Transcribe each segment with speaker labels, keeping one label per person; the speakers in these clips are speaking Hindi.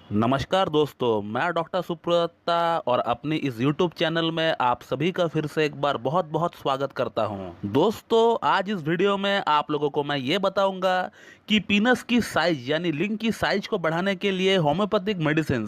Speaker 1: नमस्कार दोस्तों, मैं डॉक्टर सुप्रता और अपनी इस YouTube चैनल में आप सभी का फिर से एक बार बहुत बहुत स्वागत करता हूं। दोस्तों, आज इस वीडियो में आप लोगों को मैं ये बताऊंगा कि पीनस की साइज यानी लिंग की साइज को बढ़ाने के लिए होम्योपैथिक मेडिसिन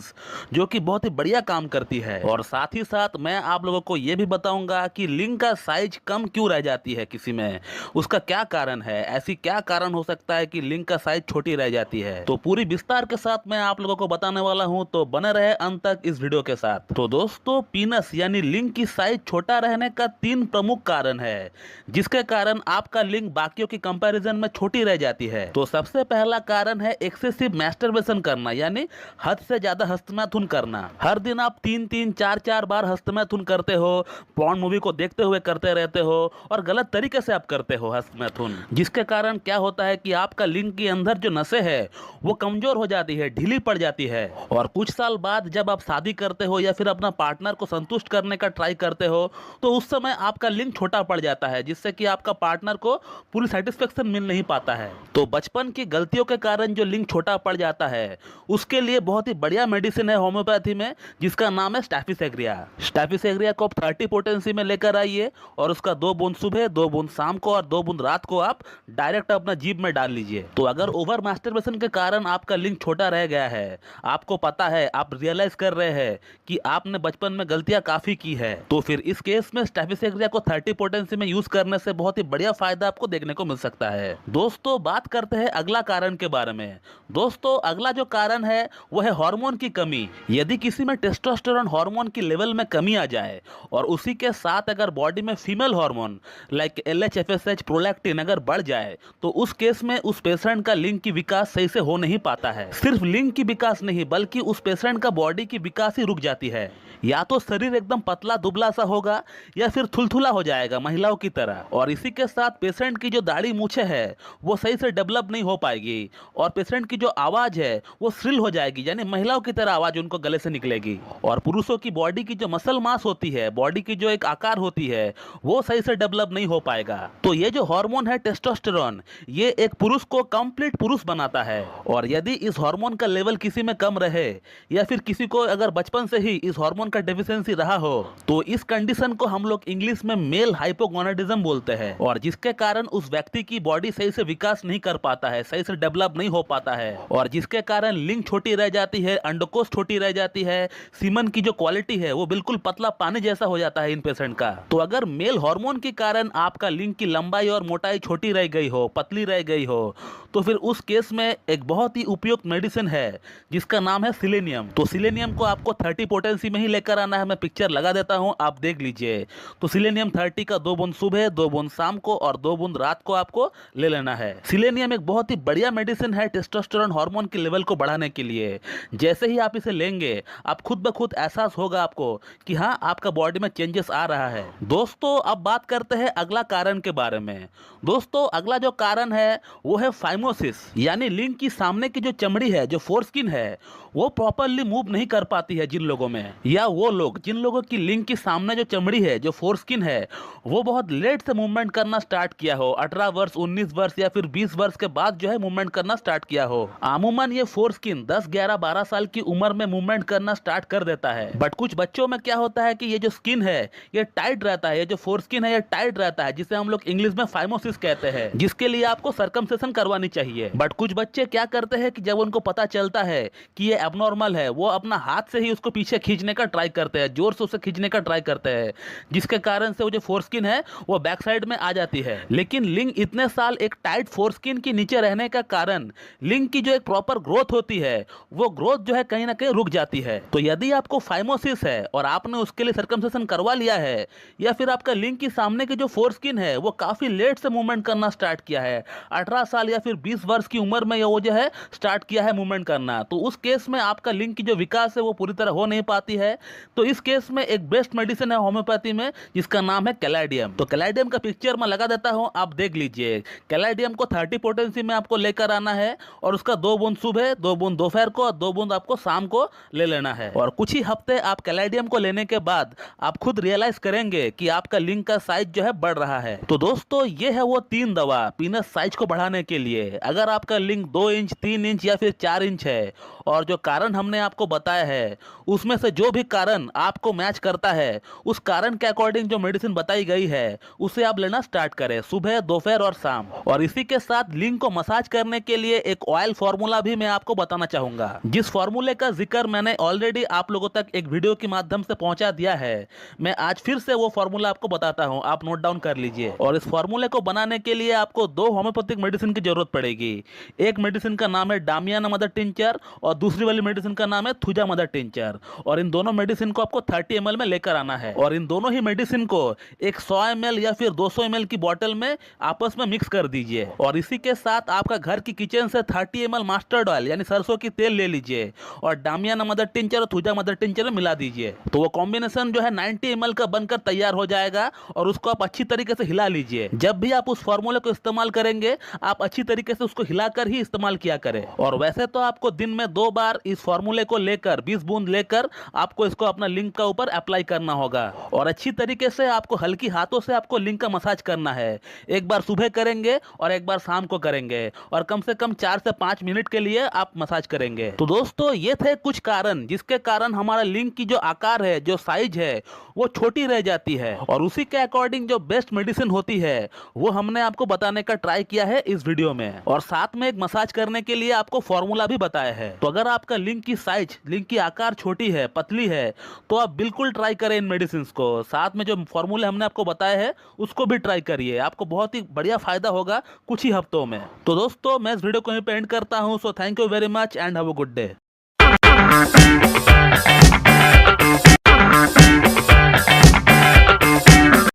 Speaker 1: जो कि बहुत ही बढ़िया काम करती है, और साथ ही साथ मैं आप लोगों को ये भी बताऊंगा कि लिंग का साइज कम क्यों रह जाती है किसी में, उसका क्या कारण है, ऐसी क्या कारण हो सकता है कि लिंग का साइज छोटी रह जाती है। तो पूरी विस्तार के साथ मैं आप लोगों को बताने वाला हूं, तो बने रहे अंत तक इस वीडियो के साथ। तो दोस्तों, पीनस यानी लिंग की साइज छोटा रहने का 3 प्रमुख कारण है जिसके कारण आपका लिंग बाकियों की कंपैरिजन में छोटी रह जाती है। तो सबसे पहला कारण है एक्सेसिव मैस्टरबेशन करना, यानी हद से ज्यादा हस्तमैथुन करना। हर दिन आप 3-3, 4-4 बार हस्तमैथुन करते हो, पॉर्न मूवी को देखते हुए करते रहते हो और गलत तरीके से आप करते हो हस्तमैथुन, जिसके कारण क्या होता है कि आपका लिंग के अंदर जो नसें है वो कमजोर हो जाती है, ढीली पड़ जाती है। और कुछ साल बाद जब आप शादी करते हो या फिर अपना पार्टनर को संतुष्ट करने का ट्राई करते हो, तो उस समय आपका लिंग छोटा पड़ जाता है, जिससे कि आपका पार्टनर को पूरी सेटिस्फेक्शन मिल नहीं पाता है। तो बचपन की गलतियों के कारण जो लिंग छोटा पड़ जाता है, उसके लिए बहुत ही बढ़िया मेडिसिन है होम्योपैथी में, जिसका नाम है स्टैफिसेग्रिया। स्टैफिसेग्रिया को आप 30 पोटेंसी में लेकर आइए और उसका 2 बूंद सुबह, 2 बूंद शाम को और 2 बूंद रात को आप डायरेक्ट अपना जीभ में डाल लीजिए। तो अगर ओवर मास्टरबेशन के कारण आपका लिंग छोटा रह गया है, आपको पता है, आप रियलाइज कर रहे हैं कि आपने बचपन में गलतियां काफी की है, तो फिर इस केस में स्टैफिसेग्रिया को 30 पोटेंसी में यूज करने से बहुत ही बढ़िया फायदा आपको देखने को मिल सकता है। दोस्तों, बात करते हैं अगला कारण के बारे में। दोस्तों, अगला जो कारण है वो है हार्मोन की कमी। यदि किसी में टेस्टोस्टेरोन हार्मोन की लेवल में कमी आ जाए और उसी के साथ अगर बॉडी में female hormone like LH, FSH, prolactin अगर बढ़ जाए, तो उस केस में उस पेशेंट का लिंग की विकास सही से हो नहीं पाता है। सिर्फ लिंग की विकास नहीं, बल्कि उस पेशेंट का बॉडी की विकास ही रुक जाती है। या तो शरीर एकदम पतला दुबला सा होगा या फिर थुलथुला हो जाएगा महिलाओं की तरह, और इसी के साथ पेशेंट की जो दाढ़ी मूछें है वो सही से डेवलप नहीं हो पाएगी, और पेशेंट की जो आवाज है वो श्रिल हो जाएगी, यानी महिलाओं की तरह आवाज उनको गले से निकलेगी। और पुरुषों की बॉडी की जो मसल मास होती है, बॉडी की जो एक आकार होती है, वो सही से डेवलप नहीं हो पाएगा। तो ये जो हार्मोन है टेस्टोस्टेरोन, ये एक पुरुष को कंप्लीट पुरुष बनाता है, और यदि इस हार्मोन का लेवल किसी में कम रहे या फिर किसी को अगर बचपन से ही इस हार्मोन का डेफिशिएंसी रहा हो, तो इस कंडीशन को हम लोग इंग्लिश में मेल हाइपोगोनाडिज्म बोलते हैं, और जिसके कारण उस व्यक्ति की बॉडी सही से विकास नहीं कर पाता है, सही से डेवलप नहीं हो पाता है, और जिसके कारण लिंग छोटी रह जाती है, अंडकोश छोटी रह जाती है, सीमन की जो क्वालिटी है वो बिल्कुल पतला पानी जैसा हो जाता है इन पेशेंट का। तो अगर मेल हार्मोन के कारण आपका लिंग की लंबाई और मोटाई छोटी रह गई हो, पतली रह गई हो, तो फिर उस केस में एक बहुत ही उपयुक्त मेडिसिन है जिसका नाम है सिलेनियम। तो सिलेनियम को आपको 30 पोटेंसी में ही लेकर आना है। मैं पिक्चर लगा देता हूं, आप देख लीजिए। तो सिलेनियम 30 का 2 बूंद सुबह, 2 बूंद शाम को और 2 बूंद रात को आपको ले लेना है। सिलेनियम एक बहुत ही बढ़िया मेडिसिन है टेस्टोस्टेरोन हार्मोन के लेवल को बढ़ाने के लिए। जैसे ही आप इसे लेंगे, आप खुद ब खुद एहसास होगा आपको कि हाँ, आपका बॉडी में चेंजेस आ रहा है। दोस्तों, अब बात करते हैं अगला कारण के बारे में। दोस्तों, अगला जो कारण है वो है फाइमोसिस, यानी लिंग की सामने की जो चमड़ी है, जो फोरस्किन है, वो प्रॉपरली मूव नहीं कर पाती है जिन लोगों में, या वो लोग जिन लोगों की लिंग की सामने जो चमड़ी है, जो फोरस्किन है, वो बहुत लेट से मूवमेंट करना स्टार्ट किया हो, 18 वर्ष, 19 वर्ष या फिर 20 वर्ष के बाद जो है मूवमेंट करना स्टार्ट किया हो। अमूमन ये फोरस्किन 10, 11, 12 साल की उम्र में मूवमेंट करना स्टार्ट कर देता है। बट कुछ बच्चों में क्या होता है कि ये जो स्किन है ये टाइट रहता है, ये जो फोरस्किन है ये टाइट रहता है, जिसे हम लोग इंग्लिश में फाइमोसिस कहते हैं, जिसके लिए आपको सर्कमसेशन करवानी चाहिए। बट कुछ बच्चे क्या करते हैं कि जब उनको पता चलता है कि ये एबनॉर्मल है, वो अपना हाथ से ही उसको पीछे खींचने का ट्राई करते हैं, जोर से उसे खींचने का ट्राई करते हैं, जिसके कारण से वो जो फोरस्किन है वो बैक साइड में आ जाती है। लेकिन लिंग इतने साल एक टाइट फोरस्किन के नीचे रहने का कारण लिंग की जो एक प्रॉपर ग्रोथ होती है, वो ग्रोथ जो है कहीं ना कहीं रुक जाती है। तो यदि आपको फाइमोसिस है और आपने उसके लिए सर्कमसेशन करवा लिया है, या फिर आपका लिंग की सामने की जो फोरस्किन है वो काफी लेट से मूवमेंट करना स्टार्ट किया है, 18 साल या फिर 20 वर्ष की उम्र में वो जो है स्टार्ट किया है मूवमेंट करना, तो उस केस में आपका लिंग की जो विकास है वो पूरी तरह हो नहीं पाती है। तो इस केस में एक बेस्ट मेडिसिन है होम्योपैथी में, जिसका नाम है कैलाडियम। तो कैलाडियम का पिक्चर मैं लगा देता हूं, आप देख लीजिए। कैलाडियम को 30 पोटेंसी में आपको लेकर आना है, और उसका 2 बूंद सुबह, 2 बूंद दोपहर को और 2 बूंद आपको शाम को ले लेना है। और कुछ ही हफ्ते आप कैलाडियम को लेने के बाद आप खुद रियलाइज करेंगे कि आपका लिंग का साइज जो है बढ़ रहा है। तो दोस्तों, ये है वो 3 दवा पीनस साइज को बढ़ाने के लिए। अगर आपका लिंग 2 इंच, 3 इंच या फिर 4 इंच है और जो कारण हमने आपको बताया है उसमें से जो भी कारण आपको मैच करता है उस कारण के अकॉर्डिंग जो मेडिसिन बताई गई है उसे आप लेना स्टार्ट करें सुबह, दोपहर और शाम। और इसी के साथ लिंग को मसाज करने के लिए एक ऑयल फॉर्मूला भी मैं आपको बताना चाहूंगा, जिस फॉर्मूले का जिक्र मैंने ऑलरेडी आप लोगों तक एक वीडियो के माध्यम से पहुंचा दिया है। मैं आज फिर से वो फॉर्मूला आपको बताता हूं, आप नोट डाउन कर लीजिए। और इस फॉर्मूले को बनाने के लिए आपको 2 होम्योपैथिक मेडिसिन की जरूरत पड़ेगी। एक मेडिसिन का नाम है डामियाना मदर टिंचर और दूसरी वाली मेडिसिन का नाम है थुजा मदर टिंचर। और इन दोनों मेडिसिन को आपको 30 ml में लेकर आना है और इन दोनों ही मेडिसिन को एक 100 ml या फिर 200 ml की बोतल में आपस में मिक्स कर दीजिए। और इसी के साथ आपका घर की किचन से 30 ml मस्टर्ड ऑयल यानी सरसों की तेल ले लीजिए और डामियाना मदर टिंचर और थुजा मदर टिंचर में मिला दीजिए। तो वो कॉम्बिनेशन जो है 90 ml का बनकर तैयार हो जाएगा और उसको आप अच्छी तरीके से हिला लीजिए। जब भी आप उस फॉर्मूले को इस्तेमाल करेंगे आप अच्छी तरीके से उसको हिलाकर ही इस्तेमाल किया करें। और वैसे तो आपको दिन में 2 बार इस फॉर्मूले को लेकर 20 बूंद लेकर आपको इसको अपना लिंग का ऊपर अप्लाई करना होगा और अच्छी तरीके से आपको हल्की हाथों से आपको लिंग का मसाज करना है। एक बार सुबह करेंगे और एक बार शाम को करेंगे और कम से कम 4 से 5 मिनट के लिए आप मसाज करेंगे। तो दोस्तों ये थे कुछ कारण जिसके कारण हमारा लिंग की जो आकार है, जो साइज है वो छोटी रह जाती है और उसी के अकॉर्डिंग जो बेस्ट मेडिसिन होती है वो हमने आपको बताने का ट्राई किया है इस वीडियो में। और साथ में एक मसाज करने के लिए आपको फॉर्मूला भी बताया है। तो अगर आपका लिंग की साइज, लिंग की आकार छोटी है, पतली है, तो आप बिल्कुल ट्राई करें इन मेडिसिन को। साथ में जो फॉर्मूले हमने आपको बताया है उसको भी ट्राई करिए, आपको बहुत ही बढ़िया फायदा होगा कुछ ही हफ्तों में। तो दोस्तों मैं इस वीडियो को यहीं पे एंड करता हूं। So thank you very much and have a good day.